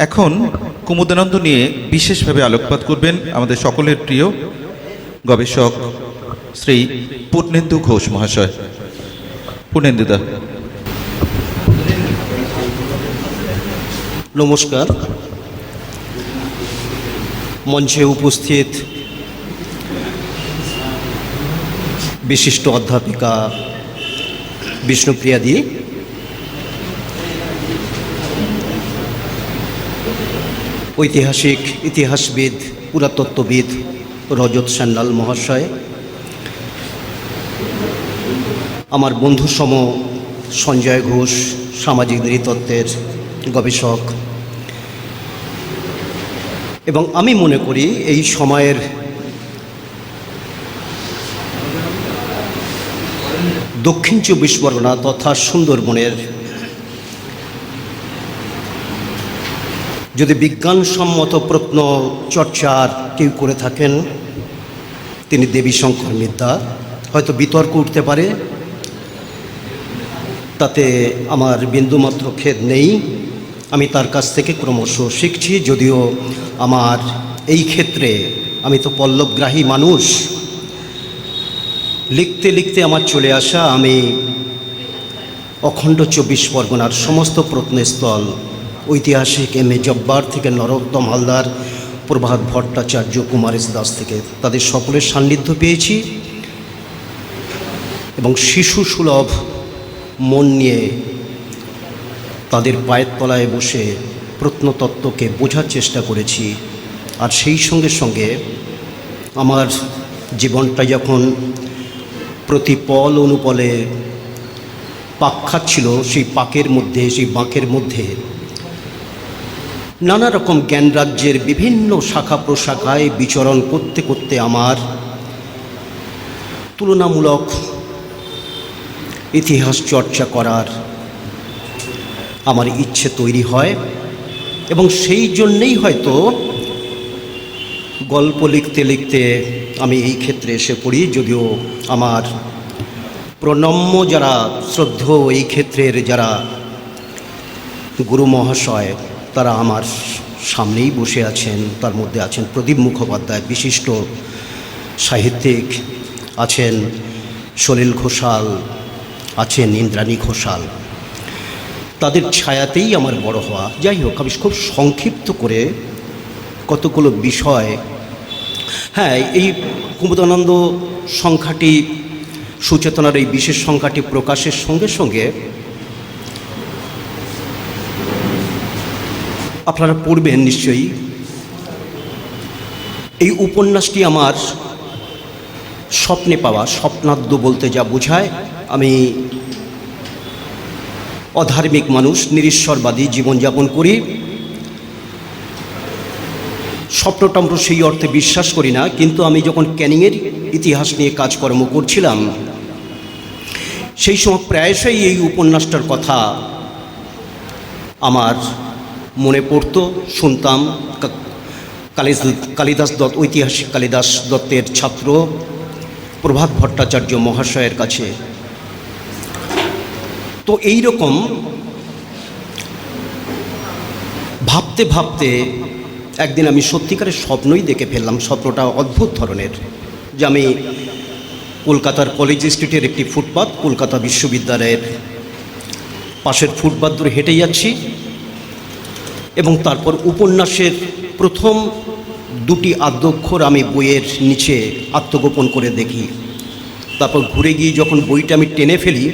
এখন কুমুদানন্দ নিয়ে বিশেষভাবে আলোকপাত করবেন আমাদের সকলের প্রিয় গবেষক শ্রী পূর্ণেন্দু ঘোষ মহাশয়। পূর্ণেন্দুদা। নমস্কার। মঞ্চে উপস্থিত বিশিষ্ট অধ্যাপিকা বিষ্ণুপ্রিয়াদি, ঐতিহাসিক ইতিহাসবিদ পুরাতত্ত্ববিদ রজত সান্যাল মহাশয়, আমার বন্ধুসম সঞ্জয় ঘোষ সামাজিক নৃতত্ত্বের গবেষক, এবং আমি মনে করি এই সময়ের দক্ষিণ চব্বিশ পরগনা তথা সুন্দরবনের যদি বিজ্ঞানসম্মত প্রত্ন চর্চার কেউ করে থাকেন তিনি দেবীশঙ্কর মিদ্যা। হয়তো বিতর্ক উঠতে পারে, তাতে আমার বিন্দুমাত্র খেদ নেই। আমি তার কাছ থেকে ক্রমশ শিখছি, যদিও আমার এই ক্ষেত্রে আমি তো পল্লবগ্রাহী মানুষ। লিখতে লিখতে আমার চলে আসা, আমি অখণ্ড ২৪ পরগনার সমস্ত প্রত্নস্থল ঐতিহাসিক M.A. জব্বার থেকে নরোত্তম হালদার, প্রভাত ভট্টাচার্য, কুমারেশ দাস থেকে তাদের সকলের সান্নিধ্য পেয়েছি এবং শিশু সুলভ মন নিয়ে তাদের পায়ের তলায় বসে প্রত্নতত্ত্বকে বোঝার চেষ্টা করেছি। আর সেই সঙ্গে সঙ্গে আমার জীবনটা যখন প্রতি পল অনুপলে পাক খাচ্ছিল, সেই পাকের মধ্যে, সেই বাঁকের মধ্যে নানা রকম জ্ঞান রাজ্যের বিভিন্ন শাখা প্রশাখায় বিচরণ করতে করতে আমার তুলনামূলক ইতিহাস চর্চা করার আমার ইচ্ছে তৈরি হয় এবং সেই জন্যেই হয়তো গল্প লিখতে লিখতে আমি এই ক্ষেত্রে এসে পড়ি। যদিও আমার প্রণম্য যারা শ্রদ্ধেয় এই ক্ষেত্রের যারা গুরু মহাশয় তারা আমার সামনেই বসে আছেন। তার মধ্যে আছেন প্রদীপ মুখোপাধ্যায়, বিশিষ্ট সাহিত্যিক, আছেন সলিল ঘোষাল, আছেন ইন্দ্রাণী ঘোষাল। তাদের ছায়াতেই আমার বড় হওয়া। যাই হোক, আমি খুব সংক্ষিপ্ত করে কতগুলো বিষয়, হ্যাঁ, এই কুমুদানন্দ সংখ্যাটি, সুচেতনার এই বিশেষ সংখ্যাটি প্রকাশের সঙ্গে সঙ্গে আপনারা পড়বেন নিশ্চয়ই। এই উপন্যাসটি আমার স্বপ্নে পাওয়া, স্বপ্নাদ্য বলতে যা বোঝায়, আমি অধার্মিক মানুষ, নিরীশ্বরবাদী জীবনযাপন করি। স্বপ্নটম্র সেই অর্থে বিশ্বাস করি না, কিন্তু আমি যখন ক্যানিংয়ের ইতিহাস নিয়ে কাজকর্ম করছিলাম সেই সময় প্রায়শই এই উপন্যাসটার কথা আমার মনে পড়তো, শুনতাম। কালিদাস দত্ত, ঐতিহাসিক কালিদাস দত্তের ছাত্র প্রভাত ভট্টাচার্য মহাশয়ের কাছে। তো এই রকম ভাবতে ভাবতে একদিন আমি সত্যিকারের স্বপ্নই দেখে ফেললাম। স্বপ্নটা অদ্ভুত ধরনের, যে আমি কলকাতার কলেজ স্ট্রিটের একটি ফুটপাত, কলকাতা বিশ্ববিদ্যালয়ের পাশের ফুটপাত ধরে হেঁটে যাচ্ছি এবং তারপর উপন্যাসের প্রথম দুটি আদ্যক্ষর আমি বইয়ের নিচে আত্মগোপন করে দেখি। তারপর ঘুরে গিয়ে যখন বইটা আমি টেনে ফেলি,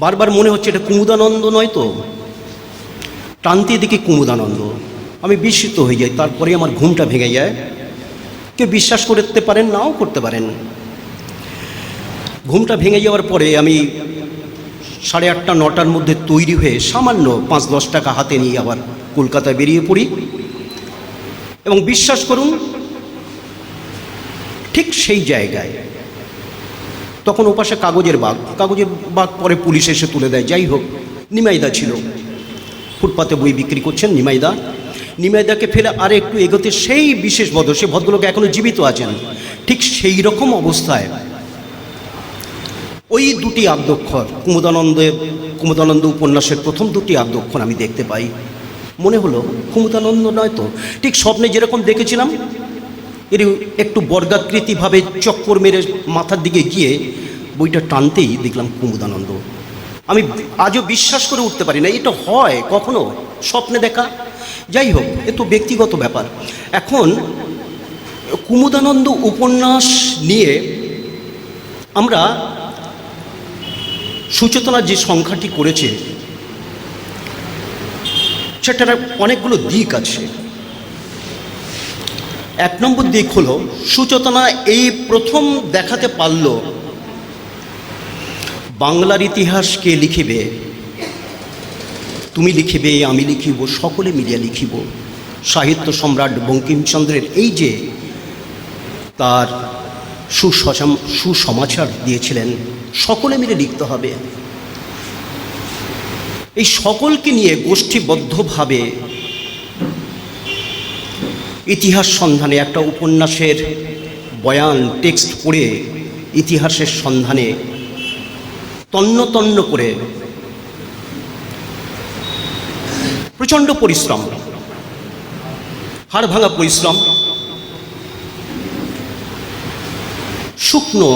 বারবার মনে হচ্ছে এটা কুমুদানন্দ নয় তো, টানতে দেখি কুমুদানন্দ। আমি বিস্মিত হয়ে যাই। তারপরে আমার ঘুমটা ভেঙে যায়। কেউ বিশ্বাস করতে পারেন, নাও করতে পারেন। ঘুমটা ভেঙে যাওয়ার পরে আমি 8:30 9টার মধ্যে তৈরি হয়ে সামান্য 5-10 টাকা হাতে নিয়ে আবার কলকাতায় বেরিয়ে পড়ি। এবং বিশ্বাস করুন, ঠিক সেই জায়গায় তখন ওপাশে কাগজের বাগ পরে পুলিশ এসে তুলে দেয়। যাই হোক, নিমাইদা ছিল, ফুটপাতে বই বিক্রি করছেন নিমাইদাকে ফেলে আর একটু এগোতে সেই বিশেষ সে ভদ্রলোক এখনো জীবিত আছেন। ঠিক সেই রকম অবস্থায় ওই দুটি আদ্যক্ষর কুমুদানন্দ উপন্যাসের প্রথম দুটি আদ্যক্ষর আমি দেখতে পাই। মনে হলো কুমুদানন্দ নয় তো, ঠিক স্বপ্নে যেরকম দেখেছিলাম এর একটু বর্গাকৃতিভাবে চক্কর মেরে মাথার দিকে গিয়ে বইটা টানতেই দেখলাম কুমুদানন্দ। আমি আজও বিশ্বাস করে উঠতে পারি না, এটা হয় কখনো স্বপ্নে দেখা। যাই হোক, এ তো ব্যক্তিগত ব্যাপার। এখন কুমুদানন্দ উপন্যাস নিয়ে আমরা সুচেতনা যে সংখ্যাটি করেছে সেটার অনেকগুলো দিক আছে। এক নম্বর দিক হলো সুচেতনা এই প্রথম দেখাতে পারল বাংলার ইতিহাস কে লিখিবে, তুমি লিখিবে, আমি লিখিব, সকলে মিলিয়া লিখিব। সাহিত্য সম্রাট বঙ্কিমচন্দ্রের এই যে তার সুসমাচার দিয়েছিলেন, সকলে মিলে লিখতে হবে, এই সকলকে নিয়ে গোষ্ঠীবদ্ধভাবে ইতিহাস সন্ধানে একটা উপন্যাসের বয়ান টেক্সট পড়ে ইতিহাসের সন্ধানে তন্ন তন্ন করে প্রচণ্ড পরিশ্রম, হাড় ভাঙা পরিশ্রম, শুকনো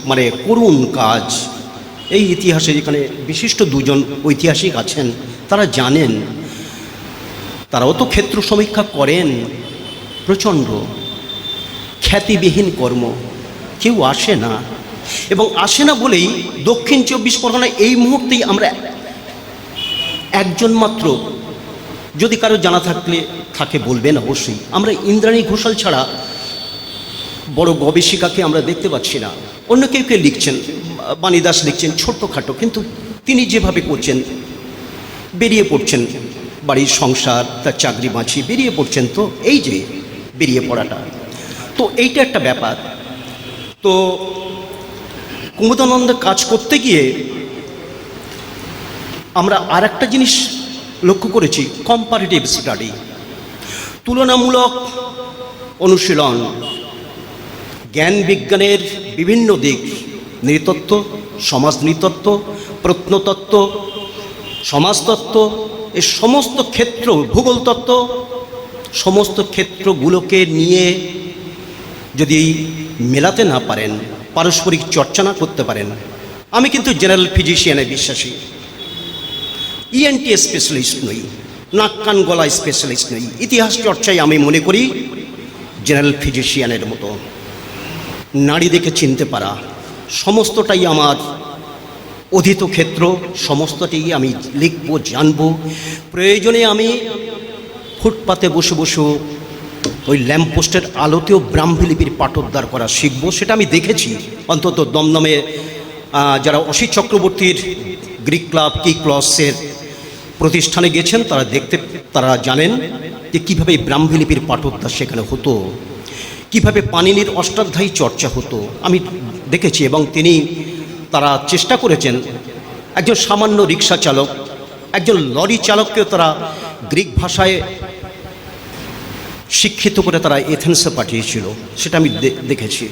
মানে করুণ কাজ। এই ইতিহাসে যেখানে বিশিষ্ট দুজন ঐতিহাসিক আছেন তারা জানেন, তারাও তো ক্ষেত্র সমীক্ষা করেন। প্রচণ্ড খ্যাতিবিহীন কর্ম, কেউ আসে না, এবং আসে না বলেই দক্ষিণ 24 পরগনায় এই মুহূর্তেই আমরা একজন মাত্র, যদি কারো জানা থাকে বলবেন অবশ্যই, আমরা ইন্দ্রাণী ঘোষাল ছাড়া বড় গবেষিকাকে আমরা দেখতে পাচ্ছি না। অন্য কেউ কেউ লিখছেন, বাণীদাস লিখছেন ছোট্টখাটো, কিন্তু তিনি যেভাবে করছেন বেরিয়ে পড়ছেন, বাড়ির সংসার, তার চাকরি বাঁচিয়ে বেরিয়ে পড়ছেন। তো এই যে বেরিয়ে পড়াটা, তো এইটা একটা ব্যাপার। তো কুমুদানন্দ কাজ করতে গিয়ে আমরা আর একটা জিনিস লক্ষ্য করেছি, কম্পারেটিভ স্টাডি, তুলনামূলক অনুশীলন, জ্ঞান বিজ্ঞানের বিভিন্ন দিক, নৃতত্ত্ব, সমাজ নৃতত্ত্ব, প্রত্নতত্ত্ব, সমাজতত্ত্ব, এই সমস্ত ক্ষেত্র, ভূগোলতত্ত্ব, সমস্ত ক্ষেত্রগুলোকে নিয়ে যদি মেলাতে না পারেন, পারস্পরিক চর্চা না করতে পারেন, আমি কিন্তু জেনারেল ফিজিশিয়ানে বিশ্বাসী, ইএনটি স্পেশালিস্ট নই, নাক কান গলা স্পেশালিস্ট নই। ইতিহাস চর্চায় আমি মনে করি জেনারেল ফিজিশিয়ানের মতো নারী দেখে চিনতে পারা, সমস্তটাই আমার অধীত ক্ষেত্র, সমস্তটাই আমি লিখব, জানব। প্রয়োজনে আমি ফুটপাতে বসে বসে ওই ল্যাম্পপোস্টের আলোতেও ব্রাহ্মী লিপির পাঠোদ্ধার করা শিখব। সেটা আমি দেখেছি, অন্তত দমদমে যারা অসিত চক্রবর্তীর গ্রিক ক্লাব কি ক্লসের প্রতিষ্ঠানে গেছেন তারা জানেন যে কীভাবে ব্রাহ্মী লিপির পাঠোদ্ধার সেখানে হতো, কীভাবে পাণিনির অষ্টাধ্যায়ী চর্চা হতো আমি দেখেছি। এবং তারা চেষ্টা করেছেন, একজন সামান্য রিক্সা চালক, একজন লরি চালককেও তারা গ্রিক ভাষায় শিক্ষিত করে তারা এথেন্সে পাঠিয়েছিল, সেটা আমি দেখেছি।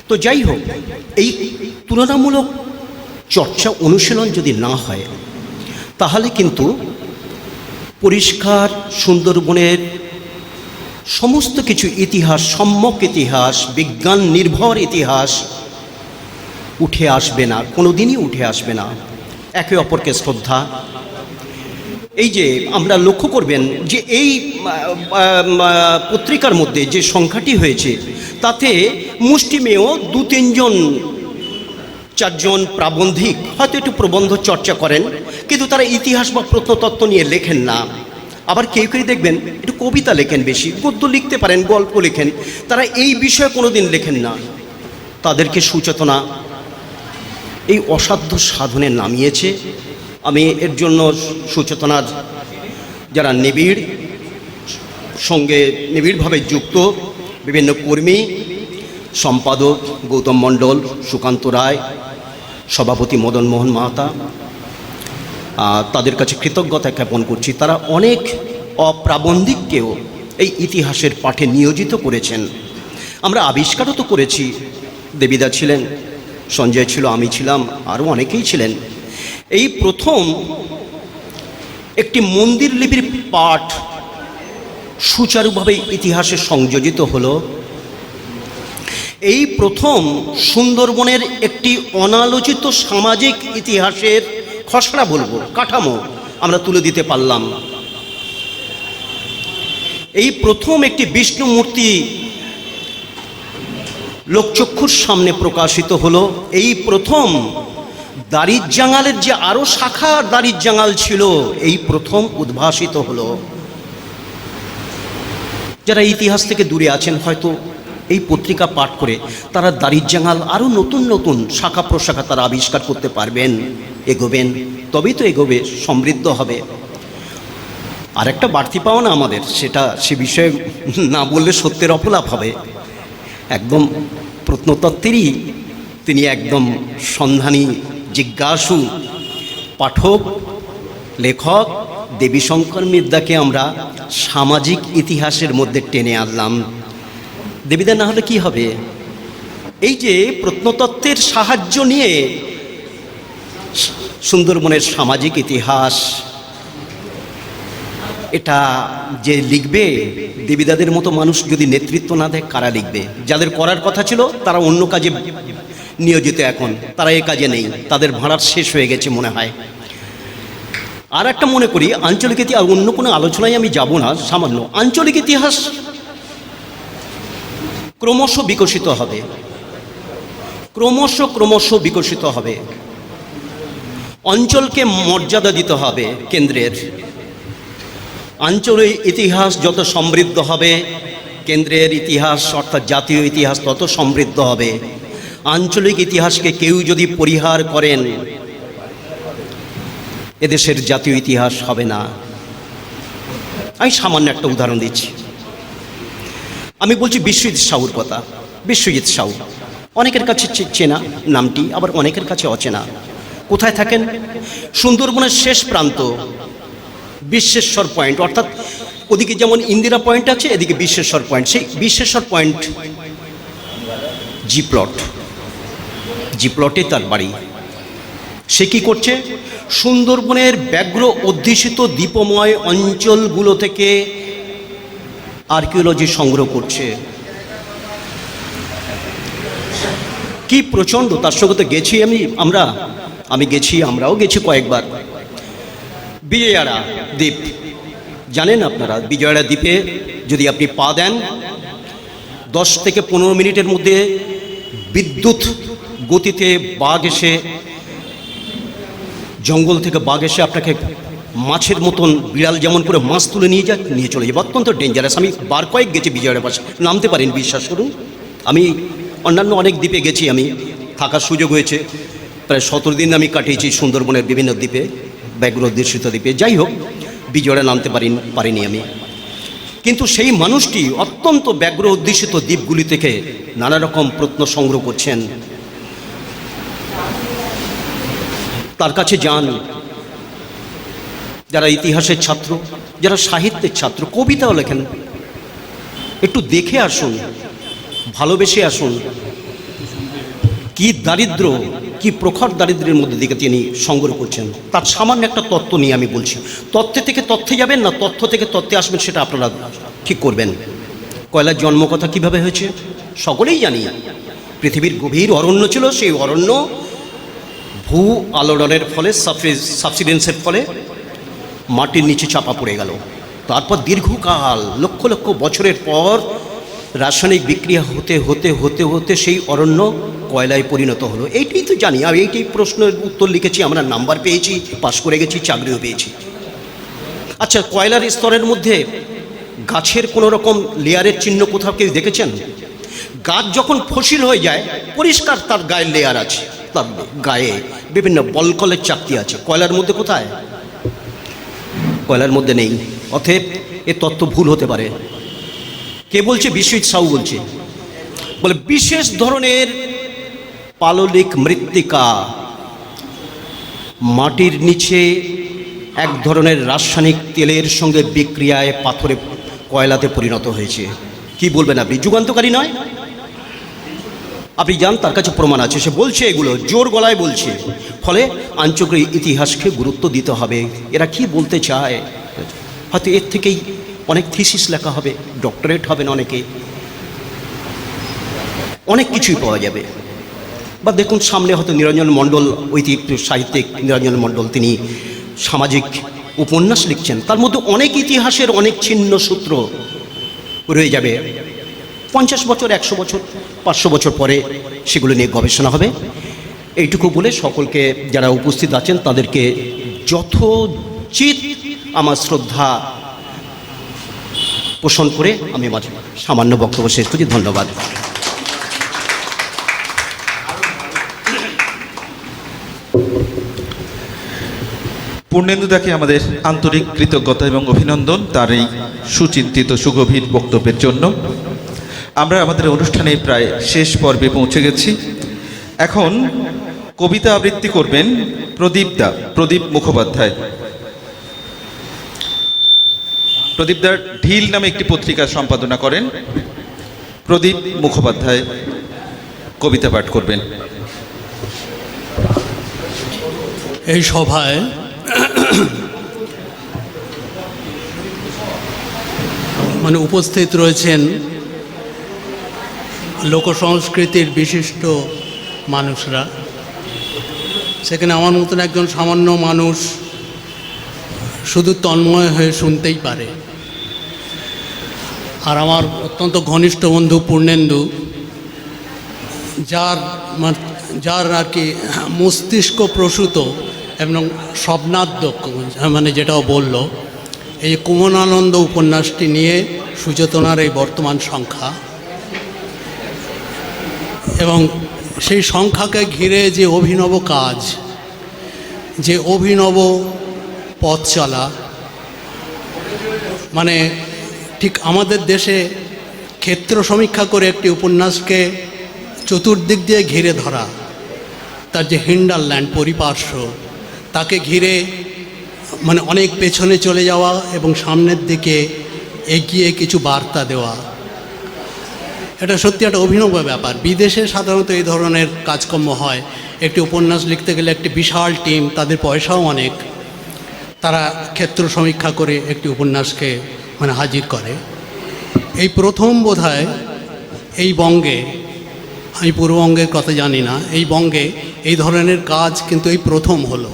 তো যাই হোক, এই তুলনামূলক চর্চা অনুশীলন যদি না হয় তাহলে কিন্তু পরিষ্কার সুন্দরবনের সমস্ত কিছু ইতিহাস, সম্যক ইতিহাস, বিজ্ঞান নির্ভর ইতিহাস উঠে আসবে না, কোনোদিনই উঠে আসবে না। একে অপরকে শ্রদ্ধা, এই যে আমরা লক্ষ্য করবেন যে এই পত্রিকার মধ্যে যে সংখ্যাটি হয়েছে তাতে মুষ্টিমেয় 2-3 4জন প্রাবন্ধিক হয়তো একটু প্রবন্ধ চর্চা করেন, কিন্তু তারা ইতিহাস বা প্রত্নতত্ত্ব নিয়ে লেখেন না। আবার কেউ কেউ দেখবেন একটু কবিতা লেখেন, বেশি গদ্য লিখতে পারেন, গল্প লেখেন, তারা এই বিষয়ে কোনো দিন লেখেন না। তাদেরকে সুচেতনা এই অসাধ্য সাধনে নামিয়েছে। আমি এর জন্য সুচেতনার যারা নিবিড়ভাবে যুক্ত বিভিন্ন কর্মী, সম্পাদক গৌতম মণ্ডল, সুকান্ত রায়, সভাপতি মদন মোহন মাহাতা, তাদের কাছে কৃতজ্ঞতা জ্ঞাপন করছি। তারা অনেক অপ্রাবন্ধিককেও এই ইতিহাসের পাঠে নিয়োজিত করেছেন। আমরা আবিষ্কারও তো করেছি, দেবিদা ছিলেন, সঞ্জয় ছিল, আমি ছিলাম, আরও অনেকেই ছিলেন। এই প্রথম একটি মন্দির লিপির পাঠ সুচারুভাবে ইতিহাসে সংযোজিত হলো। এই প্রথম সুন্দরবনের একটি অনালোচিত সামাজিক ইতিহাসের খসড়া বলবো, কাঠামো আমরা তুলে দিতে পারলাম। এই প্রথম একটি বিষ্ণু মূর্তি লোকচক্ষুর সামনে প্রকাশিত হলো। এই প্রথম দাড়ির জাঙালের যে আরো শাখা দাড়ির জাঙাল ছিল, এই প্রথম উদ্ভাসিত হলো। যারা ইতিহাস থেকে দূরে আছেন হয়তো এই পত্রিকা পাঠ করে তারা দাড়ির জাঙাল আরো নতুন নতুন শাখা প্রশাখা তারা আবিষ্কার করতে পারবেন, এগোবেন, তবেই তো এগোবে, সমৃদ্ধ হবে। আর একটা বাড়তি পাওয়া না আমাদের, সে বিষয়ে না বললে সত্যের অপলাপ হবে। একদম প্রত্নতত্ত্বেরই তিনি একদম সন্ধানী, জিজ্ঞাসু পাঠক, লেখক দেবীশঙ্কর মিদ্দাকে আমরা সামাজিক ইতিহাসের মধ্যে টেনে আনলাম। দেবীদা না হলে কি হবে? এই যে প্রত্নতত্ত্বের সাহায্য নিয়ে সুন্দরবনের সামাজিক ইতিহাস, এটা যে লিখবে, দেবীদাদের মতো মানুষ যদি নেতৃত্ব না দেয় কারা লিখবে? যাদের করার কথা ছিল তারা অন্য কাজে নিয়োজিত, এখন তারা এ কাজে নেই, তাদের ভাড়ার শেষ হয়ে গেছে মনে হয়। আর একটা মনে করি, আঞ্চলিক ইতিহাস, অন্য কোনো আলোচনায় আমি যাব না, সামান্য আঞ্চলিক ইতিহাস ক্রমশ বিকশিত হবে, ক্রমশ বিকশিত হবে। অঞ্চলকে মর্যাদা দিতে হবে কেন্দ্রের। আঞ্চলিক ইতিহাস যত সমৃদ্ধ হবে, কেন্দ্রের ইতিহাস অর্থাৎ জাতীয় ইতিহাস তত সমৃদ্ধ হবে। আঞ্চলিক ইতিহাসকে কেউ যদি পরিহার করেন, এদেশের জাতীয় ইতিহাস হবে না। আমি সামান্য একটা উদাহরণ দিচ্ছি। আমি বলছি বিশ্বজিৎ সাহুর কথা। বিশ্বজিৎ সাহু অনেকের কাছে চেনা নামটি, আবার অনেকের কাছে অচেনা। কোথায় থাকেন? সুন্দরবনের শেষ প্রান্ত, বিশ্বেশ্বর পয়েন্ট, অর্থাৎ ওদিকে যেমন ইন্দিরা পয়েন্ট আছে, এদিকে বিশ্বেশ্বর পয়েন্ট। সেই বিশ্বেশ্বর পয়েন্ট জি প্লটে তার বাড়ি। সে কি করছে? সুন্দরবনের ব্যাঘ্র অধ্যুষিত দ্বীপময় অঞ্চলগুলো থেকে আর্কিওলজি সংগ্রহ করছে। কি প্রচণ্ড! তার সঙ্গে তো গেছি আমি গেছি, আমরাও গেছি কয়েকবার। বিজয়াড়া দ্বীপ জানেন আপনারা? বিজয়াড়া দ্বীপে যদি আপনি পা দেন, 10 থেকে 15 মিনিটের মধ্যে বিদ্যুৎ গতিতে বাঘ এসে, জঙ্গল থেকে বাঘ এসে আপনাকে মাছের মতন, বিড়াল যেমন করে মাছ তুলে নিয়ে চলে যাবে। অত্যন্ত ডেঞ্জারাস। আমি বার কয়েক গেছি বিজয়াড়া পাশে, নামতে পারেন, বিশ্বাস করুন। আমি অন্যান্য অনেক দ্বীপে গেছি, আমি থাকার সুযোগ হয়েছে। প্রায় 17 দিন আমি কাটিয়েছি সুন্দরবনের বিভিন্ন দ্বীপে, ব্যাঘ্র অধ্যুষিত দ্বীপে। যাই হোক, বিজয়াড়া নামতে পারিনি আমি। কিন্তু সেই মানুষটি অত্যন্ত ব্যাঘ্র অধ্যুষিত দ্বীপগুলি থেকে নানা রকম প্রত্ন সংগ্রহ করছেন। তার কাছে যান যারা ইতিহাসের ছাত্র, যারা সাহিত্যের ছাত্র, কবিতাও লেখেন, একটু দেখে আসুন, ভালোবেসে আসুন। কি দারিদ্র, কি প্রখর দারিদ্র্যের মধ্যে দিকে তিনি সংগ্রহ করছেন। তার সামান্য একটা তত্ত্ব নিয়ে আমি বলছি। তথ্য থেকে তথ্যে যাবেন না তথ্য থেকে তথ্যে আসবেন, সেটা আপনারা ঠিক করবেন। কয়লার জন্ম কথা কিভাবে হয়েছে সকলেই জানি। পৃথিবীর গভীর অরণ্য ছিল, সেই অরণ্য ভূ আলোড়নের ফলে, সাবসিডেন্সের ফলে মাটির নিচে চাপা পড়ে গেল। তারপর দীর্ঘকাল, লক্ষ লক্ষ বছরের পর রাসায়নিক বিক্রিয়া হতে হতে হতে হতে সেই অরণ্য কয়লায় পরিণত হলো। এইটাই তো জানি, আর এইটাই প্রশ্নের উত্তর লিখেছি, আমরা নাম্বার পেয়েছি, পাশ করে গেছি, চাকরিও পেয়েছি। আচ্ছা, কয়লার স্তরের মধ্যে গাছের কোনো রকম লেয়ারের চিহ্ন কোথাও কেউ দেখেছেন? গাছ যখন ফসিল হয়ে যায়, পরিষ্কার তার গায়ের লেয়ার আছে, তার গায়ে বিভিন্ন বলকলের চাকতি আছে। কয়লার মধ্যে কোথায়? কয়লার মধ্যে নেই। অতএব এ তত্ত্ব ভুল হতে পারে। কে বলছে? বিশ্বজিৎ সাহু বলছে। বলে বিশেষ ধরনের পাললিক মৃত্তিকা মাটির নিচে এক ধরনের রাসায়নিক তেলের সঙ্গে বিক্রিয়ায় পাথরে, কয়লাতে পরিণত হয়েছে। কি বলবেন আপনি? যুগান্তকারী নয়? আপনি যান, তার কাছে প্রমাণ আছে, সে বলছে এগুলো জোর গলায় বলছে। ফলে আঞ্চলিক ইতিহাসকে গুরুত্ব দিতে হবে। এরা কি বলতে চায়, হয়তো এর থেকেই অনেক থিসিস লেখা হবে, ডক্টরেট হবেন অনেকে, অনেক কিছুই পাওয়া যাবে। বা দেখুন সামনে হয়তো নিরঞ্জন মণ্ডল, সাহিত্যিক নিরঞ্জন মণ্ডল, তিনি সামাজিক উপন্যাস লিখছেন, তার মধ্যে অনেক ইতিহাসের অনেক ছিন্ন সূত্র রয়ে যাবে। 50 বছর, 100 বছর, 500 বছর পরে সেগুলো নিয়ে গবেষণা হবে। এইটুকু বলে সকলকে, যারা উপস্থিত আছেন তাদেরকে যথোচিত আমার শ্রদ্ধা পোষণ করে আমি আমার সামান্য বক্তব্য শেষ করছি। ধন্যবাদ। পূর্ণেন্দুদাকে আমাদের আন্তরিক কৃতজ্ঞতা এবং অভিনন্দন তার এই সুচিন্তিত সুগভীর বক্তব্যের জন্য। আমরা আমাদের অনুষ্ঠানের প্রায় শেষ পর্বে পৌঁছে গেছি। এখন কবিতা আবৃত্তি করবেন প্রদীপ মুখোপাধ্যায়। প্রদীপদা ঢিল নামে একটি পত্রিকা সম্পাদনা করেন। প্রদীপ মুখোপাধ্যায় কবিতা পাঠ করবেন। এই সভায় উপস্থিত রয়েছেন লোকসংস্কৃতির বিশিষ্ট মানুষরা। সেখানে আমার মতন একজন সামান্য মানুষ শুধু তন্ময় হয়ে শুনতেই পারে। আর আমার অত্যন্ত ঘনিষ্ঠ বন্ধু পূর্ণেন্দু, যার আর কি মস্তিষ্ক প্রসূত এবং স্বপ্নাদ্যক, যেটাও বলল, এই কুমনানন্দ উপন্যাসটি নিয়ে সুচেতনার এই বর্তমান সংখ্যা, এবং সেই সংখ্যাকে ঘিরে যে অভিনব কাজ, যে অভিনব পথ চলা, ঠিক আমাদের দেশে ক্ষেত্র সমীক্ষা করে একটি উপন্যাসকে চতুর্দিক দিয়ে ঘিরে ধরা, তার যে হিন্ডারল্যান্ড পরিপার্শ্ব, তাকে ঘিরে অনেক পেছনে চলে যাওয়া এবং সামনের দিকে এগিয়ে কিছু বার্তা দেওয়া, এটা সত্যি একটা অভিনব ব্যাপার। বিদেশে সাধারণত এই ধরনের কাজকর্ম হয়। একটি উপন্যাস লিখতে গেলে একটি বিশাল টিম, তাদের পয়সাও অনেক, তারা ক্ষেত্র সমীক্ষা করে একটি উপন্যাসকে হাজির করে। এই প্রথম বোধহয় এই বঙ্গে, আমি পূর্ববঙ্গের কথা জানি না, এই বঙ্গে এই ধরনের কাজ কিন্তু এই প্রথম হলো।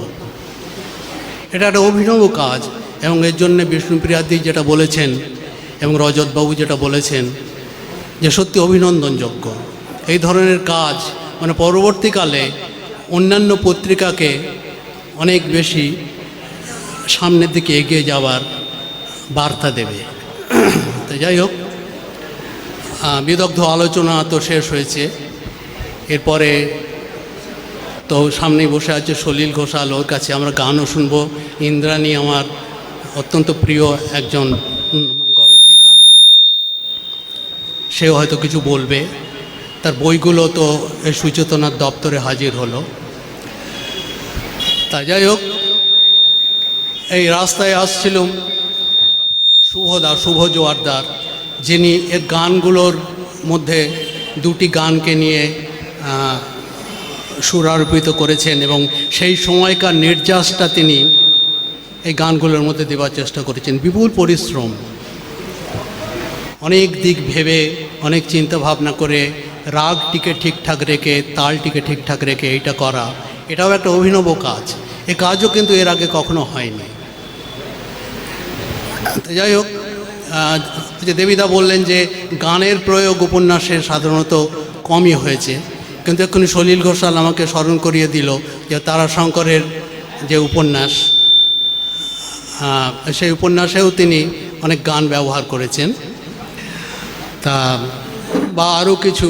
এটা একটা অভিনব কাজ, এবং এর জন্যে বিষ্ণুপ্রিয়াদি যেটা বলেছেন এবং রজতবাবু যেটা বলেছেন, যে সত্যি অভিনন্দনযোগ্য। এই ধরনের কাজ পরবর্তীকালে অন্যান্য পত্রিকাকে অনেক বেশি সামনের দিকে এগিয়ে যাওয়ার বার্তা দেবে। তো যাই হোক, বিদগ্ধ আলোচনা তো শেষ হয়েছে। এরপরে তো সামনেই বসে আছে সলিল ঘোষাল, ওর কাছে আমরা গানও শুনবো। ইন্দ্রাণী আমার অত্যন্ত প্রিয় একজন গবেষিকা, সেও হয়তো কিছু বলবে। তার বইগুলো তো এই সুচেতনার দপ্তরে হাজির হলো। তা যাই হোক, এই রাস্তায় আসছিলাম শুভ জোয়ারদার, যিনি এর গানগুলোর মধ্যে দুটি গানকে নিয়ে সুরারোপিত করেছেন, এবং সেই সময়কার নির্যাসটা তিনি এই গানগুলোর মধ্যে দেওয়ার চেষ্টা করেছেন। বিপুল পরিশ্রম, অনেক দিক ভেবে, অনেক চিন্তা ভাবনা করে, রাগটিকে ঠিকঠাক রেখে, তালটিকে ঠিকঠাক রেখে এইটা করা, এটাও একটা অভিনব কাজ। এ কাজও কিন্তু এর আগে কখনো হয়নি। যাই হোক, যে দেবীদা বললেন যে গানের প্রয়োগ উপন্যাসে সাধারণত কমই হয়েছে, কিন্তু এক্ষুনি সলিল ঘোষাল আমাকে স্মরণ করিয়ে দিল যে তারাশঙ্করের যে উপন্যাস, সেই উপন্যাসেও তিনি অনেক গান ব্যবহার করেছেন। তা বা আরও কিছু,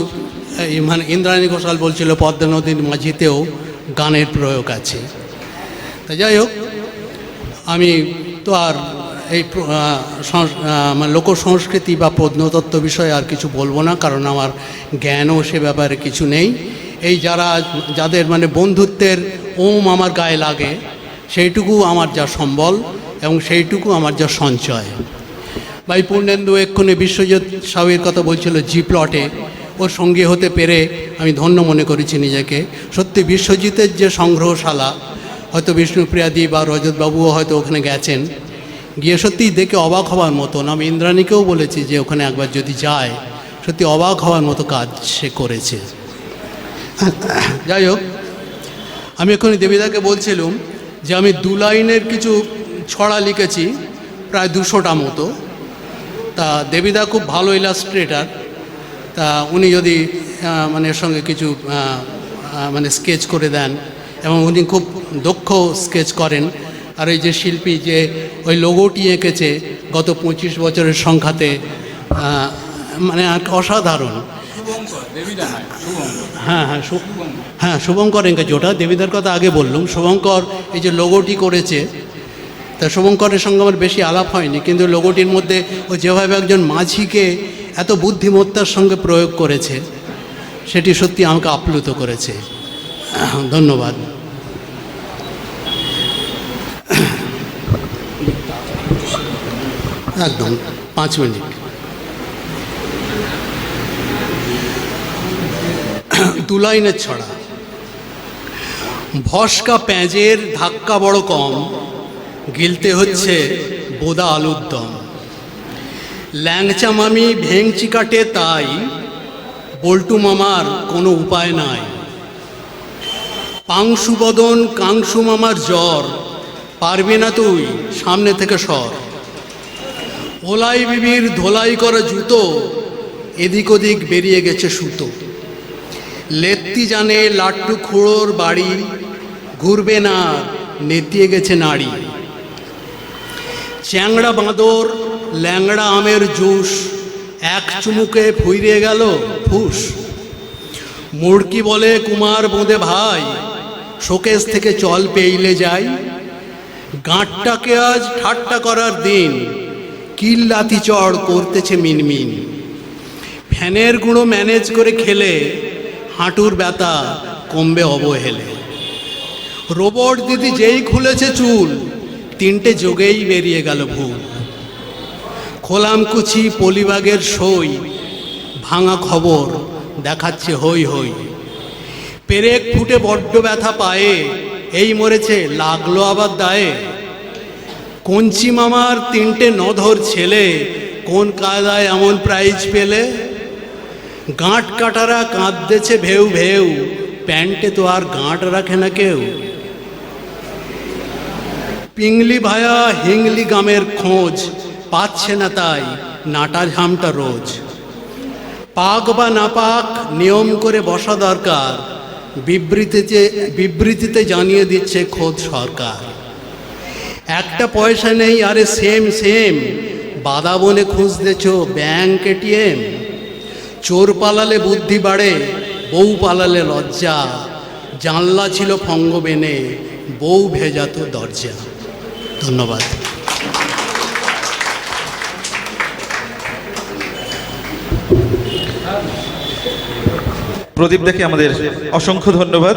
ইন্দ্রাণী ঘোষাল বলছিল পদ্মা নদীর মাঝিতেও গানের প্রয়োগ আছে। তা যাই হোক, আমি তো আর এই লোকসংস্কৃতি বা প্রত্নতত্ত্ব বিষয়ে আর কিছু বলবো না, কারণ আমার জ্ঞানও সে ব্যাপারে কিছু নেই। এই যাদের বন্ধুত্বের ওম আমার গায়ে লাগে, সেইটুকু আমার যা সম্বল এবং সেইটুকু আমার যা সঞ্চয়। ভাই পূর্ণেন্দু এক্ষুনি বিশ্বজিৎ সাউয়ের কথা বলছিল জি প্লটে, ওর সঙ্গী হতে পেরে আমি ধন্য মনে করেছি নিজেকে। সত্যি বিশ্বজিতের যে সংগ্রহশালা, হয়তো বিষ্ণুপ্রিয়াদি বা রজতবাবুও হয়তো ওখানে গেছেন, গিয়ে সত্যিই দেখে অবাক হওয়ার মতন। আমি ইন্দ্রাণীকেও বলেছি যে ওখানে একবার যদি যায়, সত্যি অবাক হওয়ার মতো কাজ সে করেছে। যাই হোক, আমি এখনই দেবিদাকে বলছিলাম যে আমি 2 লাইনের কিছু ছড়া লিখেছি, প্রায় 200টা মতো। তা দেবিদা খুব ভালো ইলাস্ট্রেটার, তা উনি যদি মানে এর সঙ্গে কিছু মানে স্কেচ করে দেন, এবং উনি খুব দক্ষ স্কেচ করেন। আর এই যে শিল্পী যে ওই লোগোটি এঁকেছে গত 25 বছরের সংখ্যাতে, মানে অসাধারণ। হ্যাঁ হ্যাঁ হ্যাঁ, শুভঙ্কর এঁকেছে ওটা। দেবিদার কথা আগে বললাম, শুভঙ্কর এই যে লোগোটি করেছে, তা শুভঙ্করের সঙ্গে আমার বেশি আলাপ হয়নি, কিন্তু লোগোটির মধ্যে ও যেভাবে একজন মাঝিকে এত বুদ্ধিমত্তার সঙ্গে প্রয়োগ করেছে, সেটি সত্যি আমাকে আপ্লুত করেছে। ধন্যবাদ। একদম 5 মিনিট। 2 লাইনের ছড়া। ভস্কা পেঁয়াজের ধাক্কা বড় কম, গিলতে হচ্ছে বোদা আলুর দম। ল্যাংচা মামি ভেংচি কাটে তাই, বল্টু মামার কোনো উপায় নাই। পাংশু বদন কাংশু মামার জ্বর, পারবি না তুই সামনে থেকে সর। ওলাই বিবির ধোলাই করা জুতো, এদিক ওদিক বেরিয়ে গেছে সুতো। লেত্তি জানে লাট্টু খুঁড়োর বাড়ি, ঘুরবে না নেতিয়ে গেছে নাড়ি। চ্যাংড়া বাঁদর ল্যাংড়া আমের জুস, এক চুমুকে ফুইরে গেল ফুস। মুড়কি বলে কুমার বোঁদে ভাই, শোকেস থেকে চল পেইলে যাই। গাঁটটাকে আজ ঠাট্টা করার দিন, কিল্লাতি চড় করতেছে মিনমিন। ফ্যানের গুঁড়ো ম্যানেজ করে খেলে, হাঁটুর ব্যথা কমবে অবহেলে। রোবট দিদি যেই খুলেছে চুল, 3টে যোগেই বেরিয়ে গেল ভুল। খোলামকুচি পলিবাগের সই, ভাঙা খবর দেখাচ্ছে হই হই। পেরেক ফুটে বড্ড ব্যথা পায়ে, এই মরেছে লাগলো আবার দায়ে। কঞ্চি মামার 3টে নধর ছেলে, কোন কায়দায় এমন প্রাইজ পেলে। গাঁট কাটারা কাঁদতেছে ভেউ ভেউ, প্যান্টে তো আর গাঁট রাখে না কেউ। পিংলি ভায়া হিংলি গামের খোঁজ, পাচ্ছে না তাই নাটা ঝামটা রোজ। পাক বা না পাক নিয়ম করে বসা দরকার, বিবৃতিতে জানিয়ে দিচ্ছে খোদ সরকার। একটা পয়সা নেই আরে সেম সেম, বাদা বনে খুঁজতেছ ব্যাংক এটিএম। চোর পালালে বুদ্ধি বাড়ে, বউ পালালে লজ্জা। জানলা ছিল ফঙ্গ বেনে, বউ ভেজাতো দরজা। ধন্যবাদ। প্রদীপ দাকে আমাদের অসংখ্য ধন্যবাদ।